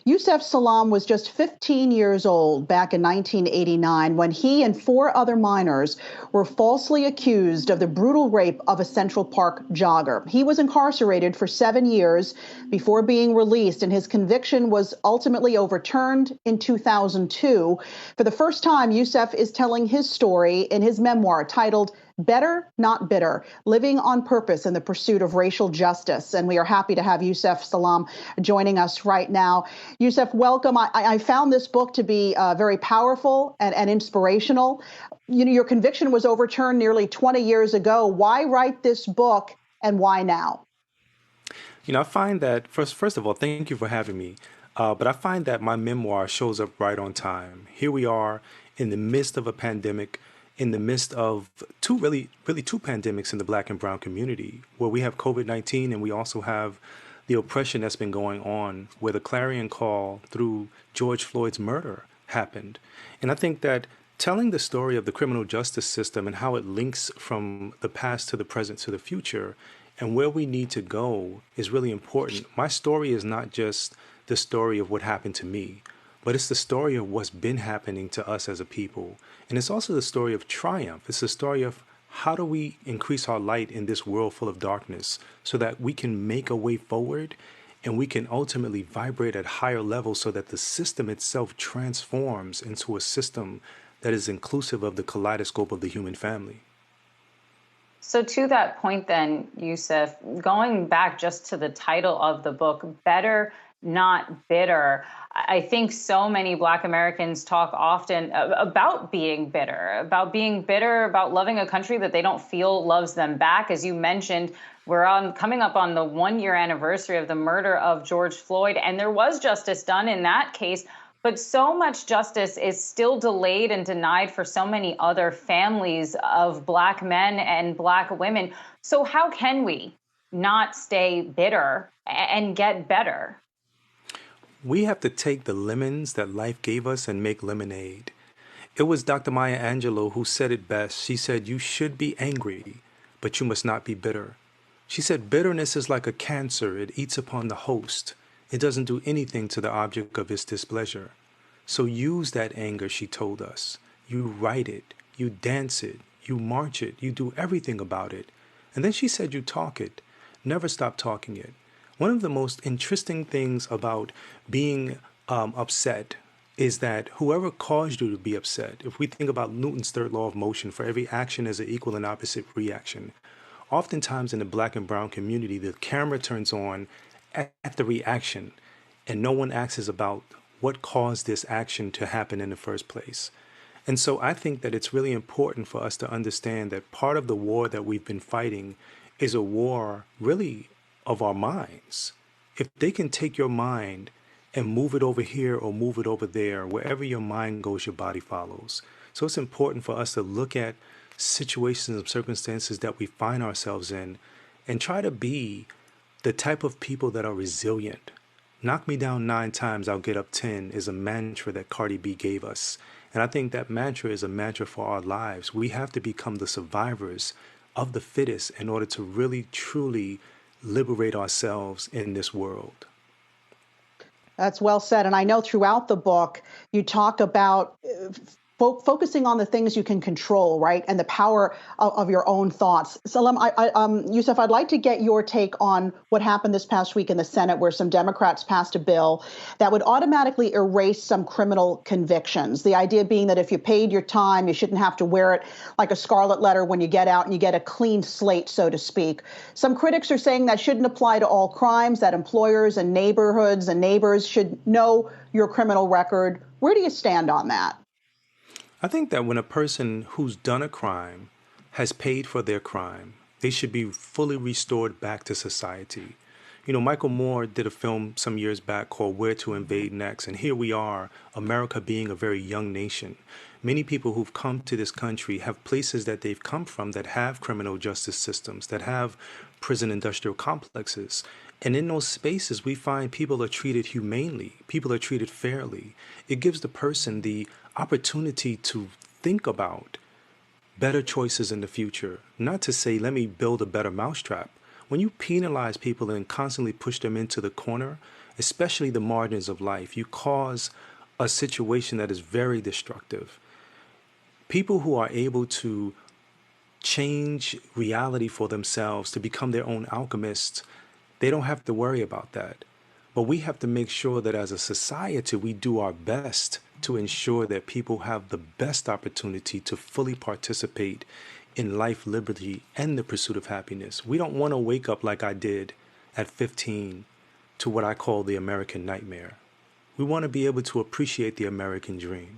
Yusef Salaam was just 15 years old back in 1989 when he and four other minors were falsely accused of the brutal rape of a Central Park jogger. He was incarcerated for 7 years before being released, and his conviction was ultimately overturned in 2002. For the first time, Yusef is telling his story in his memoir titled Better, Not Bitter, Living on Purpose in the Pursuit of Racial Justice. And we are happy to have Yusef Salaam joining us right now. Yusef, welcome. I found this book to be very powerful and inspirational. You know, your conviction was overturned nearly 20 years ago. Why write this book and why now? You know, I find that, first of all, thank you for having me. But I find that my memoir shows up right on time. Here we are in the midst of a pandemic, in the midst of really two pandemics in the Black and brown community, where we have COVID-19 and we also have the oppression that's been going on, where the clarion call through George Floyd's murder happened. And I think that telling the story of the criminal justice system and how it links from the past to the present to the future and where we need to go is really important. My story is not just the story of what happened to me, but it's the story of what's been happening to us as a people. And it's also the story of triumph. It's the story of how do we increase our light in this world full of darkness so that we can make a way forward and we can ultimately vibrate at higher levels so that the system itself transforms into a system that is inclusive of the kaleidoscope of the human family. So to that point then, Yusef, going back just to the title of the book, Better, Not Bitter, I think so many Black Americans talk often about being bitter, about loving a country that they don't feel loves them back. As you mentioned, we're coming up on the 1-year anniversary of the murder of George Floyd, and there was justice done in that case. But so much justice is still delayed and denied for so many other families of Black men and Black women. So how can we not stay bitter and get better? We have to take the lemons that life gave us and make lemonade. It was Dr. Maya Angelou who said it best. She said, "You should be angry, but you must not be bitter." She said, bitterness is like a cancer. It eats upon the host. It doesn't do anything to the object of its displeasure. So use that anger, she told us. You write it, you dance it, you march it, you do everything about it. And then she said you talk it. Never stop talking it. One of the most interesting things about being upset is that whoever caused you to be upset, if we think about Newton's third law of motion, for every action is an equal and opposite reaction. Oftentimes in the Black and brown community, the camera turns on at the reaction, and no one asks about what caused this action to happen in the first place. And so I think that it's really important for us to understand that part of the war that we've been fighting is a war really of our minds. If they can take your mind and move it over here or move it over there, wherever your mind goes, your body follows. So it's important for us to look at situations and circumstances that we find ourselves in and try to be the type of people that are resilient. Knock me down 9 times, I'll get up 10 is a mantra that Cardi B gave us. And I think that mantra is a mantra for our lives. We have to become the survivors of the fittest in order to really, truly liberate ourselves in this world. That's well said. And I know throughout the book, you talk about focusing on the things you can control, right? And the power of your own thoughts. Salam, Yusef, I'd like to get your take on what happened this past week in the Senate, where some Democrats passed a bill that would automatically erase some criminal convictions. The idea being that if you paid your time, you shouldn't have to wear it like a scarlet letter when you get out and you get a clean slate, so to speak. Some critics are saying that shouldn't apply to all crimes, that employers and neighborhoods and neighbors should know your criminal record. Where do you stand on that? I think that when a person who's done a crime has paid for their crime, they should be fully restored back to society. You know, Michael Moore did a film some years back called Where to Invade Next, and here we are, America being a very young nation. Many people who've come to this country have places that they've come from that have criminal justice systems, that have prison industrial complexes. And in those spaces, we find people are treated humanely, people are treated fairly. It gives the person the opportunity to think about better choices in the future, not to say, let me build a better mousetrap. When you penalize people and constantly push them into the corner especially the margins of life, you cause a situation that is very destructive. People who are able to change reality for themselves, to become their own alchemists, they don't have to worry about that. But we have to make sure that as a society, we do our best to ensure that people have the best opportunity to fully participate in life, liberty, and the pursuit of happiness. We don't want to wake up like I did at 15 to what I call the American nightmare. We want to be able to appreciate the American dream.